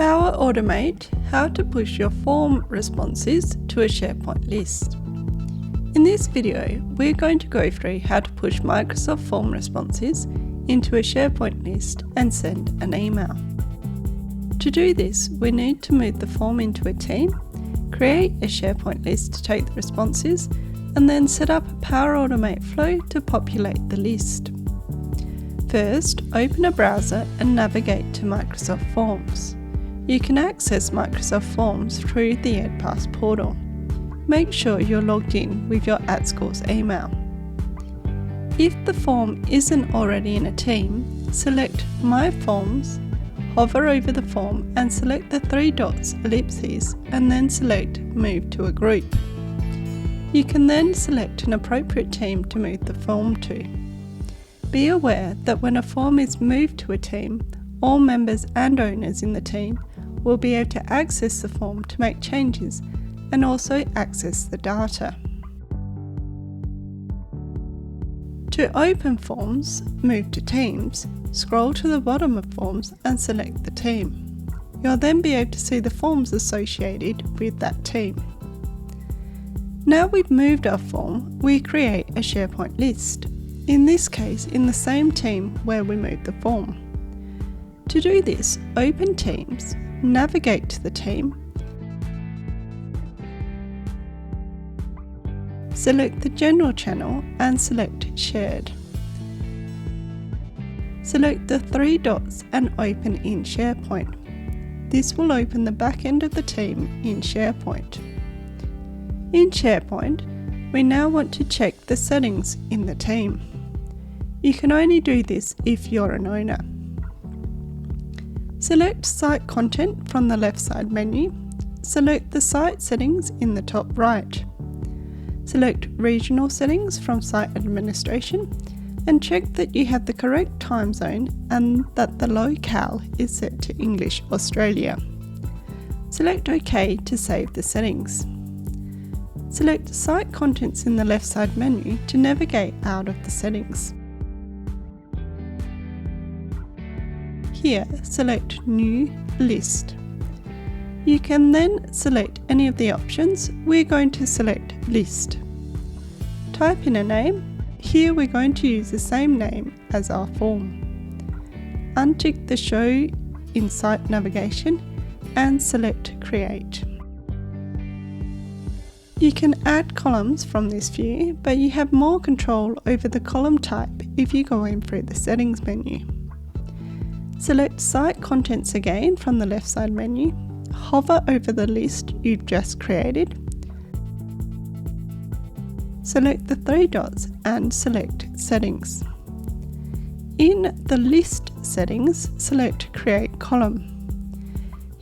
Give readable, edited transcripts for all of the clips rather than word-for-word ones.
Power Automate how to push your form responses to a SharePoint list. In this video, we're going to go through how to push Microsoft form responses into a SharePoint list and send an email. To do this, we need to move the form into a team, create a SharePoint list to take the responses, and then set up a Power Automate flow to populate the list. First, open a browser and navigate to Microsoft Forms. You can access Microsoft Forms through the EdPass portal. Make sure you're logged in with your @schools email. If the form isn't already in a team, select My Forms, hover over the form and select the three dots ellipses and then select Move to a group. You can then select an appropriate team to move the form to. Be aware that when a form is moved to a team, all members and owners in the team will be able to access the form to make changes and also access the data. To open forms, move to Teams, scroll to the bottom of Forms and select the team. You'll then be able to see the forms associated with that team. Now we've moved our form, we create a SharePoint list, in this case in the same team where we moved the form. To do this, open Teams, navigate to the team, select the General channel and select Shared. Select the three dots and open in SharePoint. This will open the back end of the team in SharePoint. In SharePoint, we now want to check the settings in the team. You can only do this if you're an owner. Select Site Content from the left side menu. Select the site settings in the top right. Select Regional Settings from Site Administration and check that you have the correct time zone and that the locale is set to English Australia. Select OK to save the settings. Select Site Contents in the left side menu to navigate out of the settings. Here, select New List. You can then select any of the options. We're going to select List. Type in a name. Here we're going to use the same name as our form. Untick the Show in Site Navigation and select Create. You can add columns from this view, but you have more control over the column type if you go in through the Settings menu. Select Site Contents again from the left side menu, hover over the list you've just created, select the three dots and select Settings. In the List settings, select Create Column.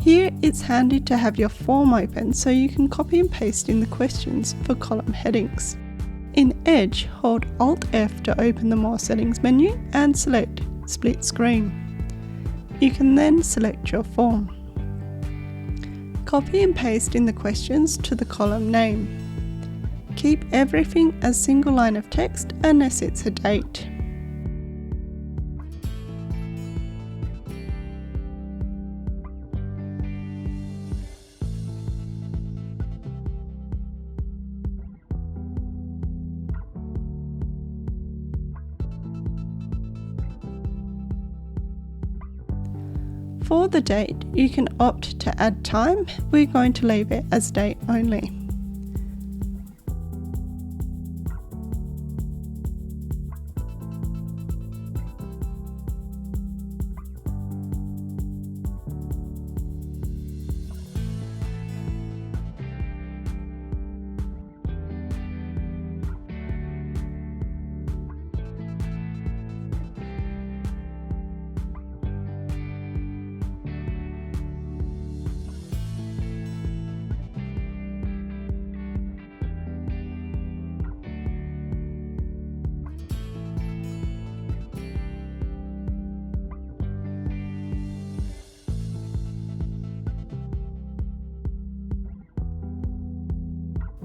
Here it's handy to have your form open so you can copy and paste in the questions for column headings. In Edge, hold Alt-F to open the More Settings menu and select Split Screen. You can then select your form. Copy and paste in the questions to the column name. Keep everything as single line of text unless it's a date. For the date, you can opt to add time. We're going to leave it as date only.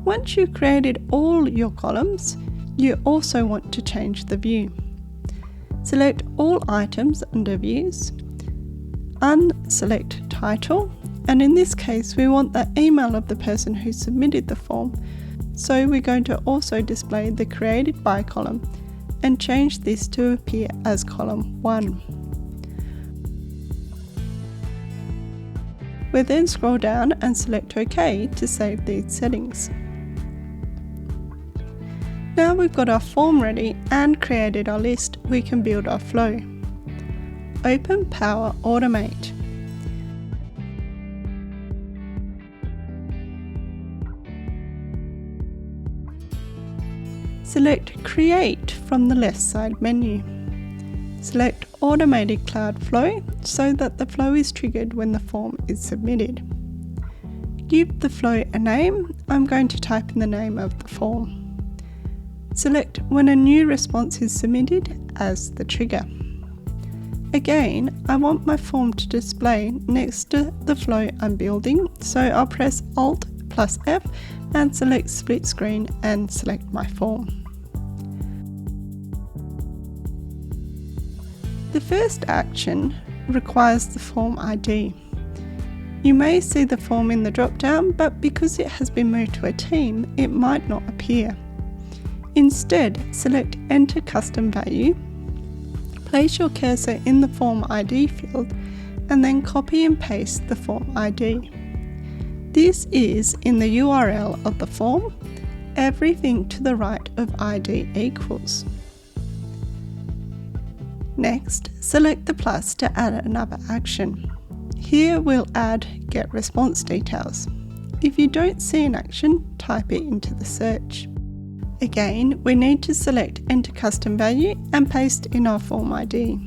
Once you've created all your columns, you also want to change the view. Select all items under Views. unselect title, and in this case we want the email of the person who submitted the form, so we're going to also display the created by column and change this to appear as column 1. We'll then scroll down and select OK to save these settings. Now we've got our form ready and created our list, we can build our flow. Open Power Automate. Select Create from the left side menu. Select Automated Cloud Flow so that the flow is triggered when the form is submitted. Give the flow a name. I'm going to type in the name of the form. Select when a new response is submitted as the trigger. Again, I want my form to display next to the flow I'm building, so I'll press Alt plus F and select Split Screen and select my form. The first action requires the form ID. You may see the form in the drop-down, but because it has been moved to a team, it might not appear. Instead, select Enter Custom Value, place your cursor in the form ID field, and then copy and paste the form ID. This is in the URL of the form, everything to the right of ID equals. Next, select the plus to add another action. Here we'll add Get Response Details. If you don't see an action, type it into the search. Again, we need to select Enter Custom Value and paste in our form ID.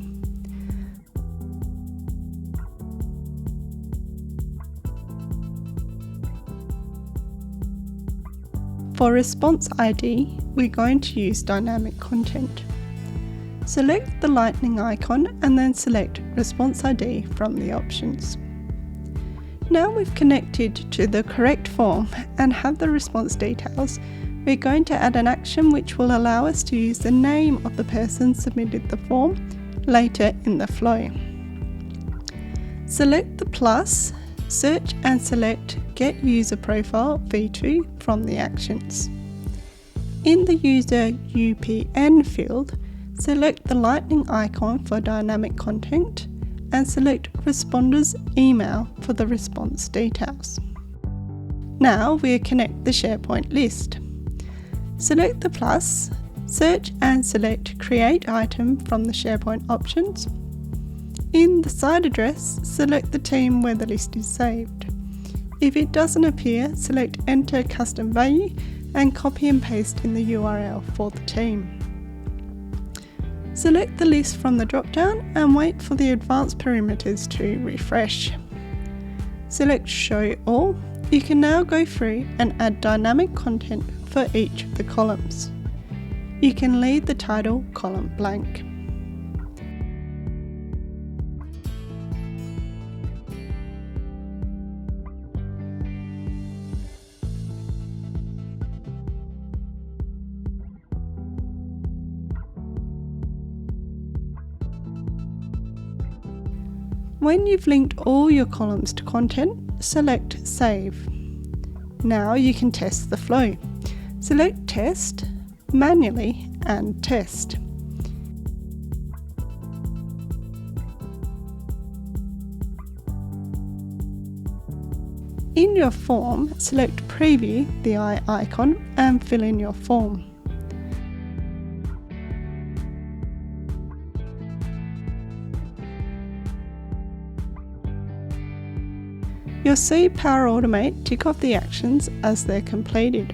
For Response ID, we're going to use Dynamic Content. Select the lightning icon and then select Response ID from the options. Now we've connected to the correct form and have the response details, we're going to add an action which will allow us to use the name of the person submitted the form later in the flow. Select the plus, search and select Get User Profile V2 from the actions. In the User UPN field, select the lightning icon for dynamic content and select Responder's email for the response details. Now we'll connect the SharePoint list. Select the plus, search and select Create Item from the SharePoint options. In the site address, select the team where the list is saved. If it doesn't appear, select Enter Custom Value and copy and paste in the URL for the team. Select the list from the drop-down and wait for the advanced parameters to refresh. Select Show All. You can now go through and add dynamic content for each of the columns. You can leave the title column blank. When you've linked all your columns to content, select Save. Now you can test the flow. Select Test, Manually and Test. In your form, select Preview, the eye icon, and fill in your form. You'll see Power Automate tick off the actions as they're completed.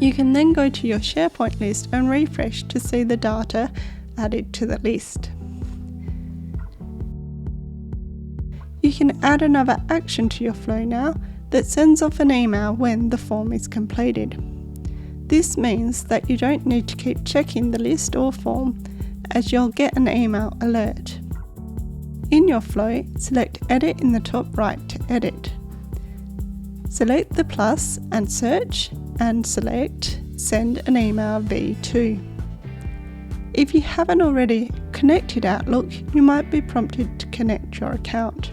You can then go to your SharePoint list and refresh to see the data added to the list. You can add another action to your flow now that sends off an email when the form is completed. This means that you don't need to keep checking the list or form, as you'll get an email alert. In your flow, select Edit in the top right to edit. Select the plus and search, and select Send an Email V2. If you haven't already connected Outlook, you might be prompted to connect your account.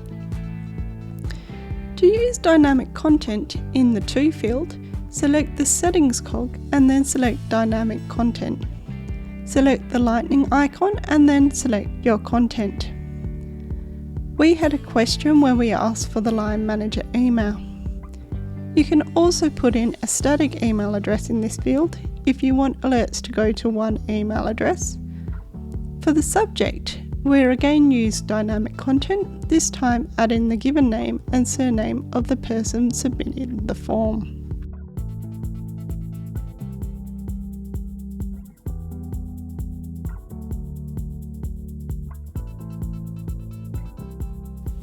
To use dynamic content in the To field, select the Settings cog and then select Dynamic Content. Select the lightning icon and then select your content. We had a question where we asked for the line manager email. You can also put in a static email address in this field if you want alerts to go to one email address. For the subject, we'll again use dynamic content, this time add in the given name and surname of the person submitting the form.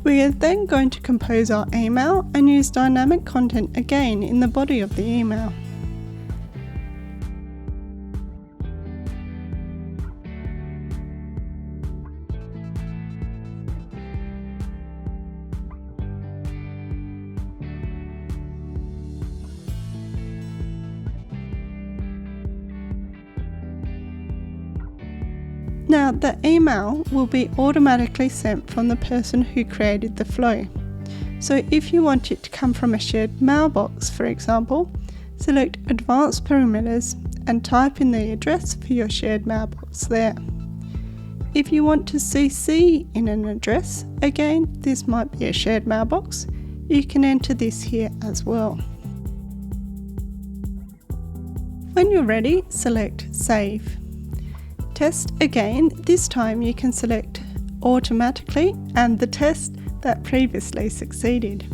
We are then going to compose our email and use dynamic content again in the body of the email. Now the email will be automatically sent from the person who created the flow. So if you want it to come from a shared mailbox, for example, select Advanced Parameters and type in the address for your shared mailbox there. If you want to CC in an address, again, this might be a shared mailbox, you can enter this here as well. When you're ready, select Save. Test again, this time you can select automatically and the test that previously succeeded.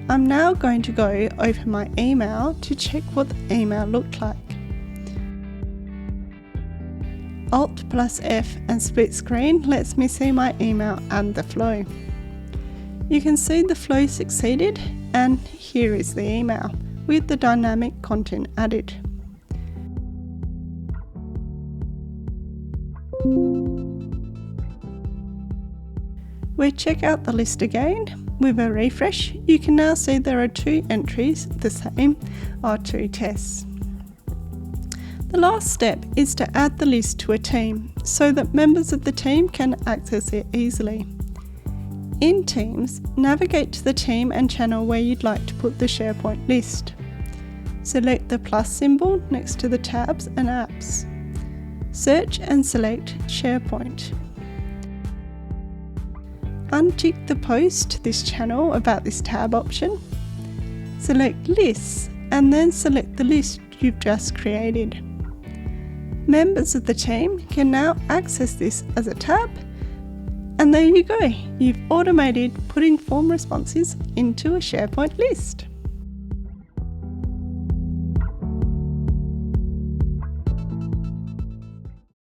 I'm now going to go over my email to check what the email looked like. Alt+F and split screen lets me see my email and the flow. You can see the flow succeeded, and here is the email with the dynamic content added. We check out the list again. With a refresh, you can now see there are 2 entries, the same, or 2 tests. The last step is to add the list to a team so that members of the team can access it easily. In Teams, navigate to the team and channel where you'd like to put the SharePoint list. Select the plus symbol next to the tabs and apps. Search and select SharePoint. Untick the post to this channel about this tab option. Select Lists and then select the list you've just created. Members of the team can now access this as a tab, and there you go, you've automated putting form responses into a SharePoint list.